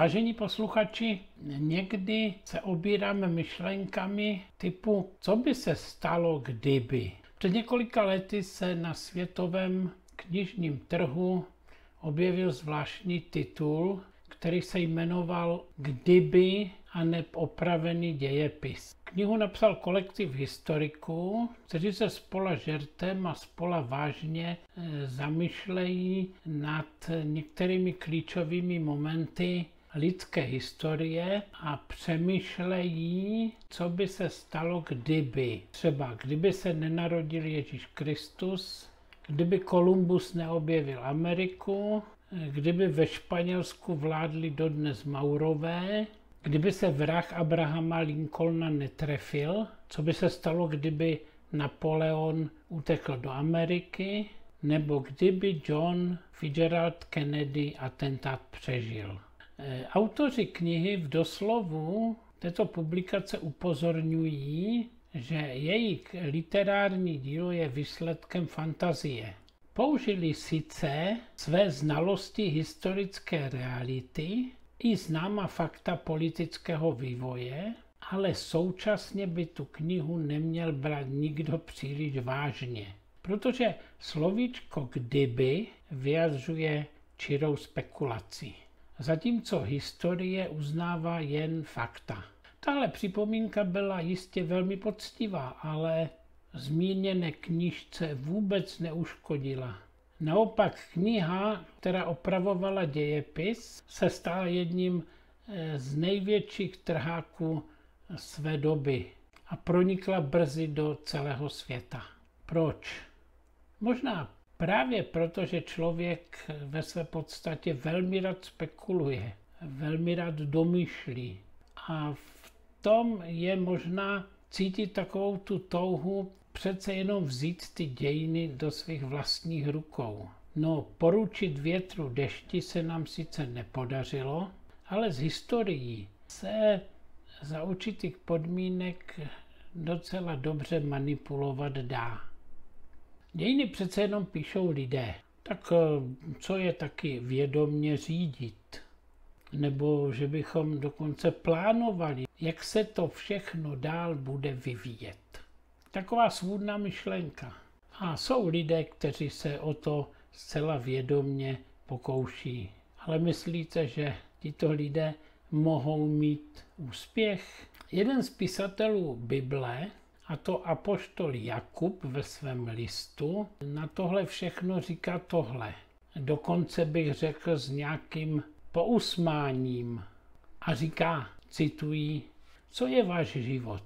Vážení posluchači, někdy se obíráme myšlenkami typu, co by se stalo, kdyby. Před několika lety se na světovém knižním trhu objevil zvláštní titul, který se jmenoval Kdyby a neb opravený dějepis. Knihu napsal kolektiv historiků, kteří se spola žertem a spola vážně zamýšlejí nad některými klíčovými momenty lidské historie a přemýšlejí, co by se stalo, kdyby. Třeba kdyby se nenarodil Ježíš Kristus, kdyby Kolumbus neobjevil Ameriku, kdyby ve Španělsku vládli dodnes Maurové, kdyby se vrah Abrahama Lincolna netrefil, co by se stalo, kdyby Napoleon utekl do Ameriky, nebo kdyby John Fitzgerald Kennedy atentát přežil. Autoři knihy v doslovu této publikace upozorňují, že jejich literární dílo je výsledkem fantazie. Použili sice své znalosti historické reality i známá fakta politického vývoje, ale současně by tu knihu neměl brát nikdo příliš vážně, protože slovíčko kdyby vyjadřuje čirou spekulaci, zatímco historie uznává jen fakta. Tahle připomínka byla jistě velmi poctivá, ale zmíněné knížce vůbec neuškodila. Naopak kniha, která opravovala dějepis, se stala jedním z největších trháků své doby a pronikla brzy do celého světa. Proč? Možná právě proto, že člověk ve své podstatě velmi rád spekuluje, velmi rád domýšlí a v tom je možná cítit takovou tu touhu přece jenom vzít ty dějiny do svých vlastních rukou. No, poručit větru dešti se nám sice nepodařilo, ale z historií se za určitých podmínek docela dobře manipulovat dá. Dějiny přece jenom píšou lidé, tak co je taky vědomně řídit? Nebo že bychom dokonce plánovali, jak se to všechno dál bude vyvíjet. Taková svůdná myšlenka. A jsou lidé, kteří se o to zcela vědomně pokouší. Ale myslíte, že tito lidé mohou mít úspěch? Jeden z pisatelů Bible, a to apoštol Jakub ve svém listu, na tohle všechno říká tohle. Dokonce bych řekl s nějakým pousmáním. A říká, cituji, co je váš život?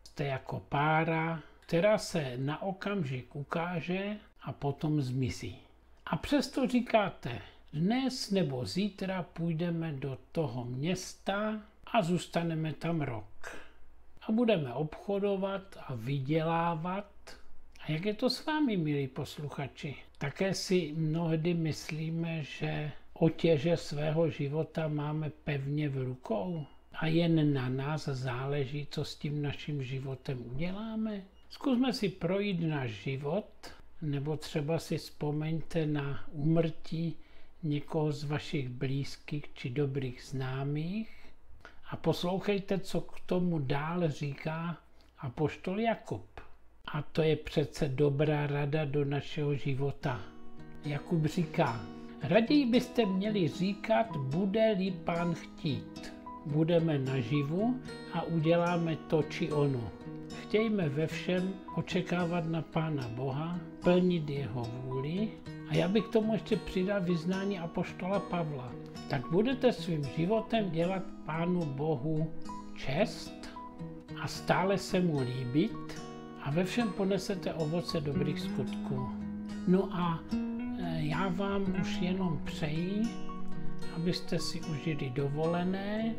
Jste jako pára, která se na okamžik ukáže a potom zmizí. A přesto říkáte, dnes nebo zítra půjdeme do toho města a zůstaneme tam rok. A budeme obchodovat a vydělávat. A jak je to s vámi, milí posluchači? Také si mnohdy myslíme, že otěže svého života máme pevně v rukou a jen na nás záleží, co s tím naším životem uděláme. Zkusme si projít náš život, nebo třeba si vzpomeňte na úmrtí někoho z vašich blízkých či dobrých známých a poslouchejte, co k tomu dál říká apoštol Jakub. A to je přece dobrá rada do našeho života. Jakub říká, raději byste měli říkat, bude-li Pán chtít. Budeme naživu a uděláme to či ono. Chtějme ve všem očekávat na Pána Boha, plnit jeho vůli. A já bych k tomu ještě přidal vyznání apoštola Pavla. Tak budete svým životem dělat Pánu Bohu čest a stále se mu líbit a ve všem ponesete ovoce dobrých skutků. No a já vám už jenom přeji, abyste si užili dovolené,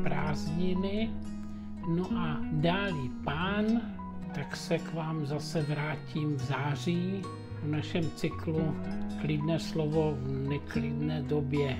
prázdniny, no a dá-li Pán, tak se k vám zase vrátím v září v našem cyklu Klidné slovo v neklidné době.